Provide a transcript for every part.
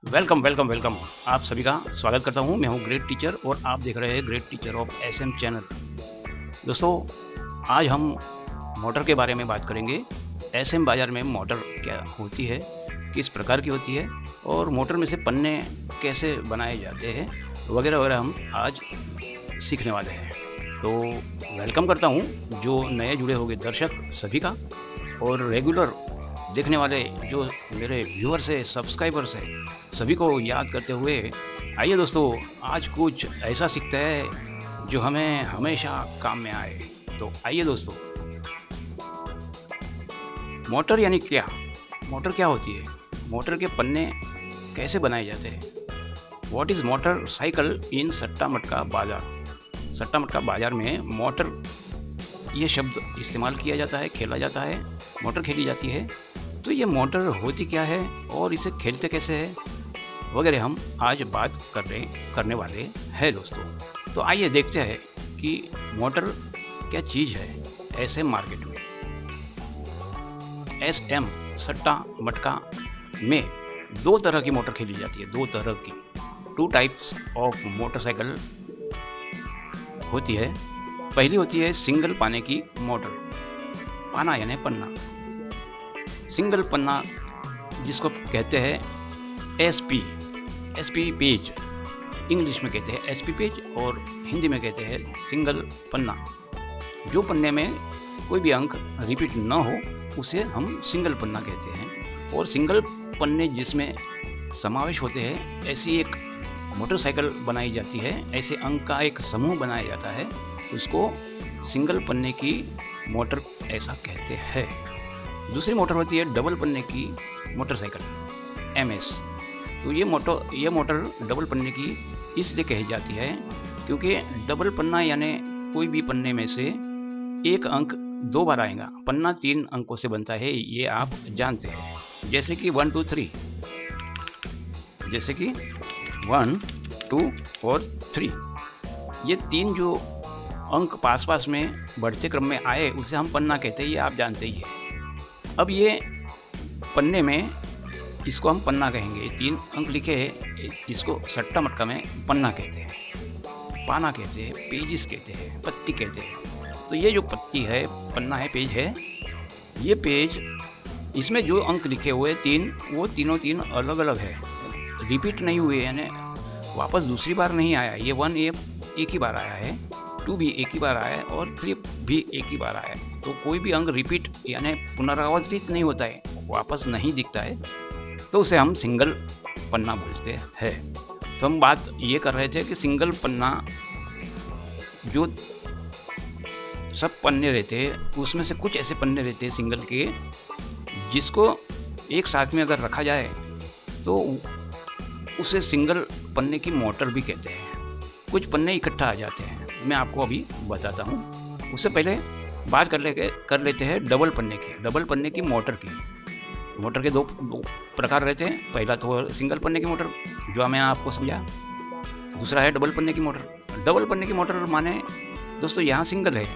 Welcome welcome welcome. आप सभी का स्वागत करता हूं। मैं हूं ग्रेट टीचर और आप देख रहे हैं great teacher of SM channel. दोस्तों, आज हम मोटर के बारे में बात करेंगे। एसएम बाज़ार में मोटर क्या होती है, किस प्रकार की होती है और मोटर में से पन्ने कैसे बनाए जाते हैं वगैरह वगैरह हम आज सीखने वाले हैं। तो वेलकम करता हूं जो नए जुड़े होंगे दर्शक सभी का, और रेगुलर देखने वाले जो मेरे व्यूअर्स हैं, सब्सक्राइबर्स हैं, सभी को याद करते हुए आइए दोस्तों, आज कुछ ऐसा सीखते हैं जो हमें हमेशा काम में आए। तो आइए दोस्तों, मोटर यानी क्या, मोटर क्या होती है, मोटर के पन्ने कैसे बनाए जाते हैं, what is motor cycle in सट्टा मटका बाज़ार। सट्टा मटका बाज़ार में मोटर ये शब्द इस्तेमाल किया जाता है, खेला जाता है, मोटर खेली जाती है। तो ये मोटर होती क्या है और इसे खेलते कैसे है वगैरह हम आज बात करने वाले हैं दोस्तों। तो आइए देखते हैं कि मोटर क्या चीज़ है एसएम मार्केट में। एसएम सट्टा मटका में दो तरह की मोटर खेली जाती है, दो तरह की, टू टाइप्स ऑफ मोटरसाइकिल होती है। पहली होती है सिंगल पाने की मोटर, पाना यानी पन्ना, सिंगल पन्ना जिसको कहते हैं एसपी पेज, इंग्लिश में कहते हैं एसपी पेज और हिंदी में कहते हैं सिंगल पन्ना। जो पन्ने में कोई भी अंक रिपीट न हो उसे हम सिंगल पन्ना कहते हैं। और सिंगल पन्ने जिसमें समावेश होते हैं ऐसी एक मोटरसाइकिल बनाई जाती है, ऐसे अंक का एक समूह बनाया जाता है, उसको सिंगल पन्ने की मोटर ऐसा कहते हैं। दूसरी मोटर होती है डबल पन्ने की मोटरसाइकिल, एमएस। तो ये मोटर डबल पन्ने की इसलिए कही जाती है क्योंकि डबल पन्ना यानी कोई भी पन्ने में से एक अंक दो बार आएगा। पन्ना 3 अंकों से बनता है, ये आप जानते हैं, जैसे कि 1 2 3, जैसे कि 1 2 और 3। ये 3 जो अंक पास पास में बढ़ते क्रम में आए उसे हम पन्ना कहते हैं, ये आप जानते ही हैं। अब ये पन्ने में इसको हम पन्ना कहेंगे, 3 अंक लिखे हैं, इसको सट्टा मटका में पन्ना कहते हैं, पाना कहते हैं, पेजिस कहते हैं, पत्ती कहते हैं। तो ये जो पत्ती है, पन्ना है, पेज है, ये पेज, इसमें जो अंक लिखे हुए 3 वो तीनों 3 अलग अलग है, रिपीट नहीं हुए, यानी वापस दूसरी बार नहीं आया। ये 1 एक ही बार आया है, 2 भी एक ही बार आया है और 3 भी एक ही बार आया है। तो कोई भी अंक रिपीट यानी पुनरावर्तित नहीं होता है, वापस नहीं दिखता है, तो उसे हम सिंगल पन्ना बोलते हैं। तो हम बात ये कर रहे थे कि सिंगल पन्ना जो सब पन्ने रहते हैं उसमें से कुछ ऐसे पन्ने रहते हैं सिंगल के जिसको एक साथ में अगर रखा जाए तो उसे सिंगल पन्ने की मोटर भी कहते हैं। कुछ पन्ने इकट्ठा आ जाते हैं, मैं आपको अभी बताता हूँ। उससे पहले बात कर लेते हैं डबल पन्ने के, डबल पन्ने की मोटर की। मोटर के दो प्रकार रहते हैं। पहला तो सिंगल पन्ने की मोटर जो मैं आपको समझा, दूसरा है डबल पन्ने की मोटर। डबल पन्ने की मोटर माने दोस्तों यहाँ सिंगल है,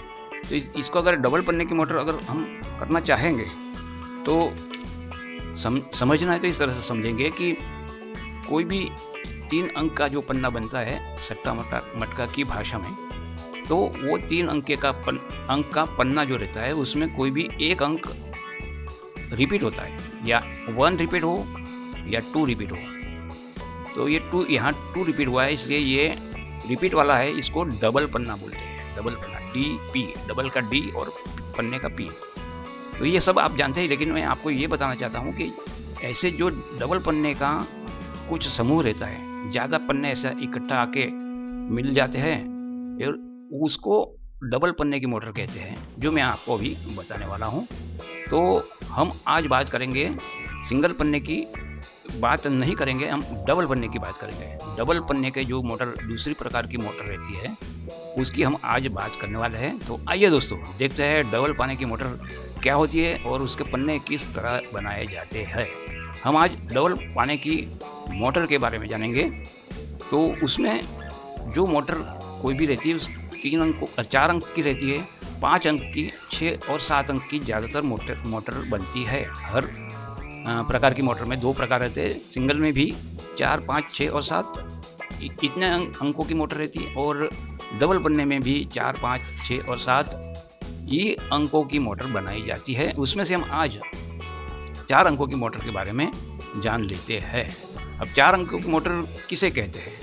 तो इसको अगर डबल पन्ने की मोटर अगर हम करना चाहेंगे तो समझना है तो इस तरह से समझेंगे कि कोई भी 3 अंक का जो पन्ना बनता है सट्टा मटका की भाषा में, तो वो 3 अंक का पन्ना जो रहता है उसमें कोई भी एक अंक रिपीट होता है, या 1 रिपीट हो या 2 रिपीट हो। तो ये 2 यहाँ 2 रिपीट हुआ है, इसलिए ये रिपीट वाला है, इसको डबल पन्ना बोलते हैं। डबल पन्ना, DP, डबल का D और पन्ने का P। तो ये सब आप जानते हैं, लेकिन मैं आपको ये बताना चाहता हूँ कि ऐसे जो डबल पन्ने का कुछ समूह रहता है, ज़्यादा पन्ने ऐसा इकट्ठा आके मिल जाते हैं और उसको डबल पन्ने की मोटर कहते हैं, जो मैं आपको अभी बताने वाला हूँ। तो हम आज बात करेंगे सिंगल पन्ने की, बात नहीं करेंगे, हम डबल पन्ने की बात करेंगे। डबल पन्ने के जो मोटर, दूसरी प्रकार की मोटर रहती है, उसकी हम आज बात करने वाले हैं। तो आइए दोस्तों, देखते हैं डबल पन्ने की मोटर क्या होती है और उसके पन्ने किस तरह बनाए जाते हैं। हम आज डबल पाने की मोटर के बारे में जानेंगे। तो उसमें जो मोटर कोई भी रहती है, 4 अंक की रहती है, 5 अंक की, 6 और 7 अंक की ज़्यादातर मोटर बनती है। हर प्रकार की मोटर में 2 प्रकार रहते हैं, सिंगल में भी 4, 5, 6 और 7 इतने अंकों की मोटर रहती है। और डबल पन्ने में भी 4, 5, 6 और 7 ये अंकों की मोटर बनाई जाती है। उसमें से हम आज 4 अंकों की मोटर के बारे में जान लेते हैं। अब 4 अंकों की मोटर किसे कहते हैं?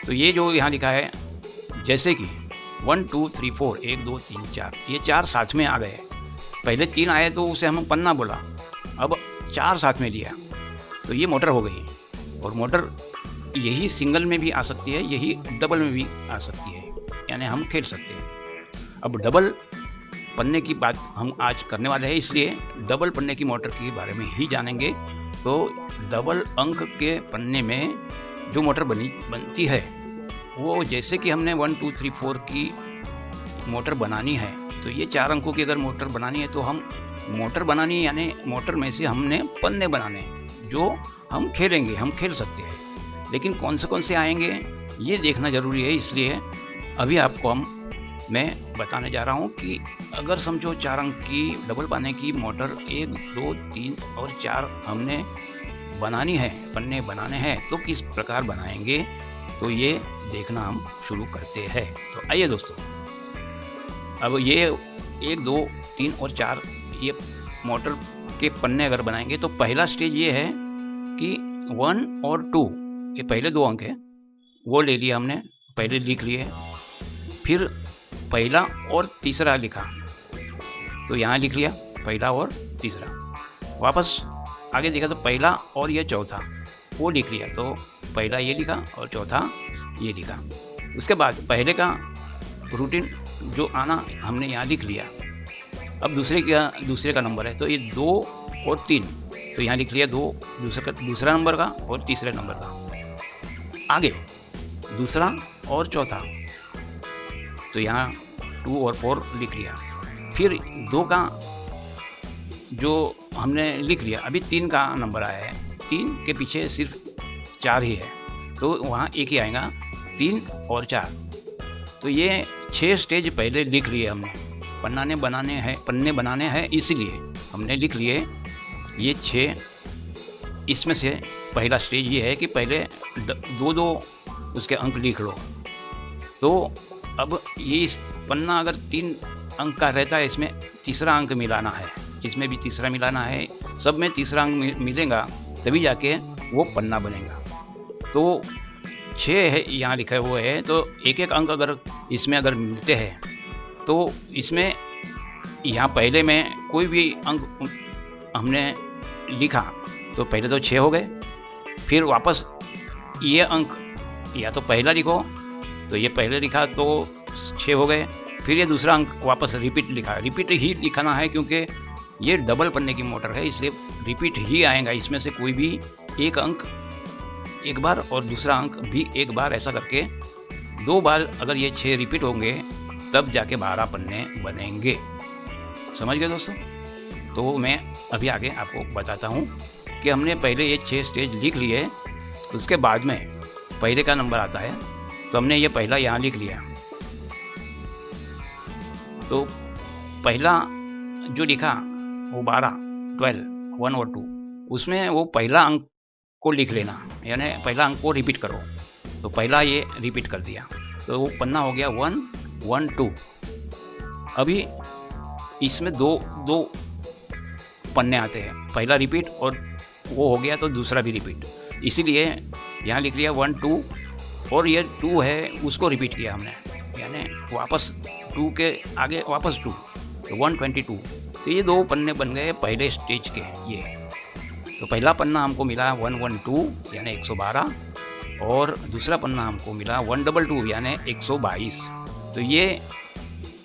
तो ये जो यहाँ लिखा है, जैसे कि 1 2 3 4 1 2 3 4, ये 4 साथ में आ गए। पहले 3 आए तो उसे हम पन्ना बोला, अब 4 साथ में लिया तो ये मोटर हो गई। और मोटर यही सिंगल में भी आ सकती है, यही डबल में भी आ सकती है, यानी हम खेल सकते हैं। अब डबल पन्ने की बात हम आज करने वाले हैं, इसलिए डबल पन्ने की मोटर के बारे में ही जानेंगे। तो डबल अंक के पन्ने में जो मोटर बनती है वो, जैसे कि हमने 1 2 3 4 की मोटर बनानी है, तो ये 4 अंकों की अगर मोटर बनानी है तो हम मोटर बनानी, यानी मोटर में से हमने पन्ने बनाने जो हम खेलेंगे, हम खेल सकते हैं। लेकिन कौन से आएंगे ये देखना ज़रूरी है, इसलिए अभी आपको मैं बताने जा रहा हूँ कि अगर समझो 4 अंक की डबल पन्ने की मोटर 1 2 3 और 4 हमने बनानी है, पन्ने बनाने हैं, तो किस प्रकार बनाएंगे, तो ये देखना हम शुरू करते हैं। तो आइए दोस्तों, अब ये 1 2 3 और 4 ये मोटर के पन्ने अगर बनाएंगे तो पहला स्टेज ये है कि 1 और 2 ये पहले 2 अंक है, वो ले लिया हमने, पहले लिख लिए। फिर पहला और तीसरा लिखा, तो यहाँ लिख लिया पहला और तीसरा। वापस आगे देखा तो पहला और ये चौथा वो लिख लिया, तो पहला ये लिखा और चौथा ये लिखा। उसके बाद पहले का रूटीन जो आना हमने यहाँ लिख लिया। अब दूसरे का नंबर है, तो ये 2 और 3, तो यहाँ लिख लिया 2 दूसरा नंबर का और तीसरे नंबर का। आगे दूसरा और चौथा, तो यहाँ 2 और 4 लिख लिया। फिर 2 का जो हमने लिख लिया, अभी 3 का नंबर आया है, 3 के पीछे सिर्फ 4 ही है, तो वहाँ एक ही आएगा, 3 और 4। तो ये 6 स्टेज पहले लिख लिए हमने, पन्ने बनाने हैं, इसीलिए हमने लिख लिए ये 6। इसमें से पहला स्टेज ये है कि पहले 2 उसके अंक लिख लो। तो अब ये पन्ना अगर 3 अंक का रहता है, इसमें तीसरा अंक मिलाना है, इसमें भी तीसरा मिलाना है, सब में तीसरा अंक मिलेगा तभी जाके वो पन्ना बनेगा। तो 6 है यहाँ लिखा हुआ है, तो एक अंक अगर इसमें अगर मिलते हैं तो इसमें यहाँ पहले में कोई भी अंक हमने लिखा तो पहले तो 6 हो गए। फिर वापस ये अंक या तो पहला लिखो, तो ये पहले लिखा तो 6 हो गए। फिर ये दूसरा अंक वापस रिपीट ही लिखाना है, क्योंकि ये डबल पन्ने की मोटर है, इसलिए रिपीट ही आएगा। इसमें से कोई भी एक अंक एक बार और दूसरा अंक भी एक बार, ऐसा करके 2 बार अगर ये 6 रिपीट होंगे तब जाके 12 पन्ने बनेंगे। समझ गए दोस्तों? तो मैं अभी आगे आपको बताता हूँ कि हमने पहले ये 6 स्टेज लिख लिए, उसके बाद में पहले का नंबर आता है, तो हमने ये पहला यहाँ लिख लिया। तो पहला जो लिखा वो 12, 1 और 2, उसमें वो पहला अंक को लिख लेना, यानी पहला अंक को रिपीट करो। तो पहला ये रिपीट कर दिया, तो वो पन्ना हो गया 1 1 2। अभी इसमें दो पन्ने आते हैं, पहला रिपीट और वो हो गया तो दूसरा भी रिपीट, इसीलिए यहाँ लिख लिया 1 2, और ये 2 है उसको रिपीट किया हमने, यानी वापस 2 के आगे वापस 2, तो 122। तो ये 2 पन्ने बन गए पहले स्टेज के। ये तो पहला पन्ना हमको मिला 112 यानी 112, और दूसरा पन्ना हमको मिला 122 यानी 122। तो ये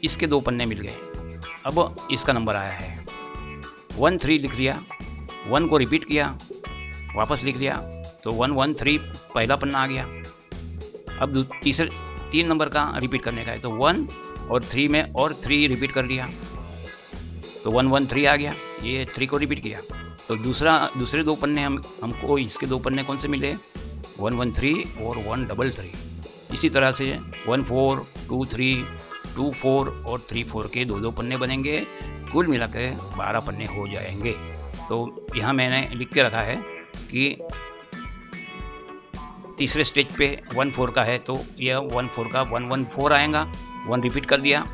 इसके 2 पन्ने मिल गए। अब इसका नंबर आया है 13 लिख लिया, 1 को रिपीट किया, वापस लिख लिया, तो 113 पहला पन्ना आ गया। अब 3 नंबर का रिपीट करने का है, तो 1 और 3 में और 3 रिपीट कर लिया, तो 113 आ गया। ये 3 को रिपीट किया, तो दूसरे 2 पन्ने हमको इसके 2 पन्ने कौन से मिले, 113 और 133। इसी तरह से 14 23 24 और 34 के 2 पन्ने बनेंगे, कुल मिलाकर 12 पन्ने हो जाएंगे। तो यहाँ मैंने लिख के रखा है कि तीसरे स्टेज पे 1/4 का है तो यह 1/4 का 114 आएगा, 1 रिपीट कर दिया,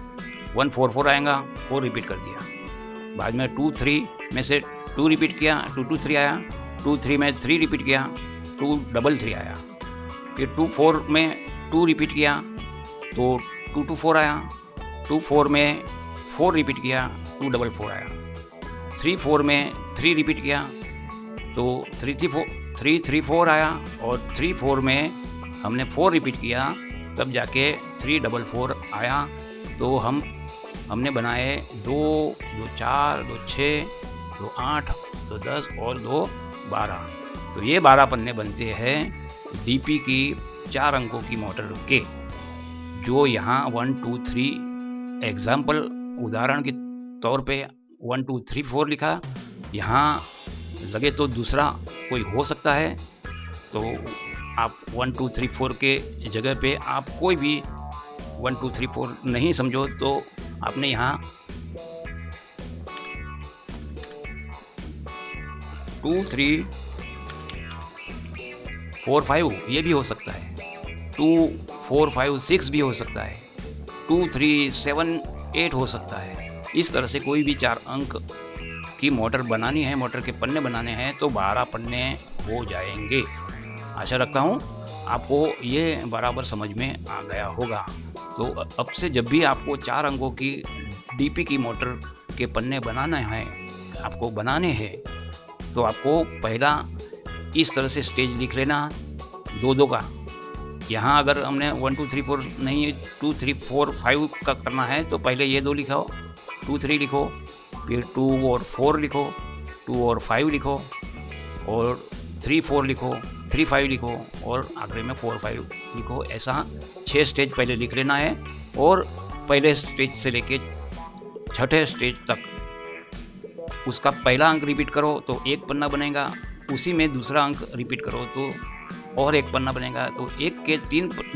144 आएगा, 4 रिपीट कर दिया। बाद में 2-3 में से 2 रिपीट किया, 2-2-3 आया, 2-3 में 3 रिपीट किया, 2-3-3 आया। फिर 2-4 में 2 रिपीट किया तो 2-2-4 आया, 2-4 में 4 रिपीट किया, 2-4-4 आया। 3-4 में 3 रिपीट किया तो 3-3-4 आया, और 3-4 में हमने 4 रिपीट किया तब जाके 3-4-4 आया। तो हमने बनाए 2, 2-4, 2-6, 2-8, 2-10 और 2-12। तो ये 12 पन्ने बनते हैं डीपी की 4 अंकों की मोटर के, जो यहाँ 1, 2, 3 एग्जाम्पल उदाहरण के तौर पे 1, 2, 3, 4 लिखा। यहाँ लगे तो दूसरा कोई हो सकता है, तो आप 1, 2, 3, 4 के जगह पे आप कोई भी 1, 2, 3, 4 नहीं समझो तो आपने यहाँ 2, 3, 4, 5 ये भी हो सकता है, 2, 4, 5, 6 भी हो सकता है, 2, 3, 7, 8 हो सकता है। इस तरह से कोई भी 4 अंक की मोटर बनानी है, मोटर के पन्ने बनाने हैं तो 12 पन्ने हो जाएंगे। आशा रखता हूँ आपको ये बराबर समझ में आ गया होगा। तो अब से जब भी आपको 4 अंकों की डीपी की मोटर के पन्ने बनाना है, आपको बनाने हैं, तो आपको पहला इस तरह से स्टेज लिख लेना 2-2 का। यहाँ अगर हमने 1, 2, 3, 4 नहीं 2, 3, 4, 5 का करना है तो पहले ये 2 लिखाओ, 2, 3 लिखो, फिर 2 और 4 लिखो, 2 और 5 लिखो, और 3, 4 लिखो, 3, 5 लिखो, और आखिरी में 4, 5 लिखो। ऐसा 6 स्टेज पहले लिख लेना है, और पहले स्टेज से लेके छठे स्टेज तक उसका पहला अंक रिपीट करो तो 1 पन्ना बनेगा, उसी में दूसरा अंक रिपीट करो तो और 1 पन्ना बनेगा, तो 1 के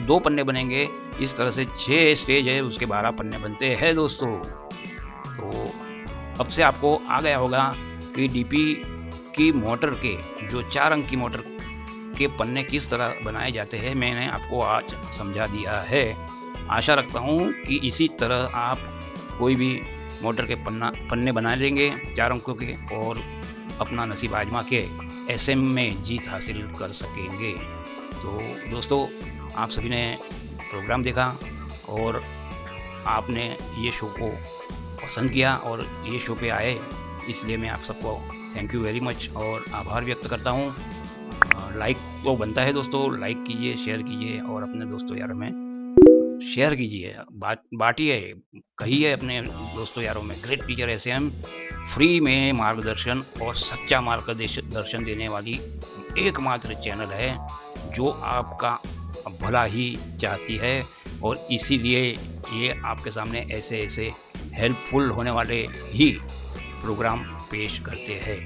2 पन्ने बनेंगे। इस तरह से 6 स्टेज है, उसके 12 पन्ने बनते हैं दोस्तों। तो अब से आपको आ गया होगा कि डीपी की मोटर के जो 4 अंक की मोटर के पन्ने किस तरह बनाए जाते हैं, मैंने आपको आज समझा दिया है। आशा रखता हूँ कि इसी तरह आप कोई भी मोटर के पन्ने बना लेंगे 4 अंकों के, और अपना नसीब आजमा के एसएम में जीत हासिल कर सकेंगे। तो दोस्तों, आप सभी ने प्रोग्राम देखा और आपने ये शो को पसंद किया और ये शो पे आए, इसलिए मैं आप सबको थैंक यू वेरी मच और आभार व्यक्त करता हूँ। लाइक तो बनता है दोस्तों, लाइक कीजिए, शेयर कीजिए और अपने दोस्तों यारों में शेयर कीजिए, बांटिए, कहिए अपने दोस्तों यारों में। ग्रेट टीचर एसएम फ्री में मार्गदर्शन और सच्चा मार्गदर्शन देने वाली एकमात्र चैनल है जो आपका भला ही चाहती है, और इसीलिए ये आपके सामने ऐसे हेल्पफुल होने वाले ही प्रोग्राम पेश करते हैं।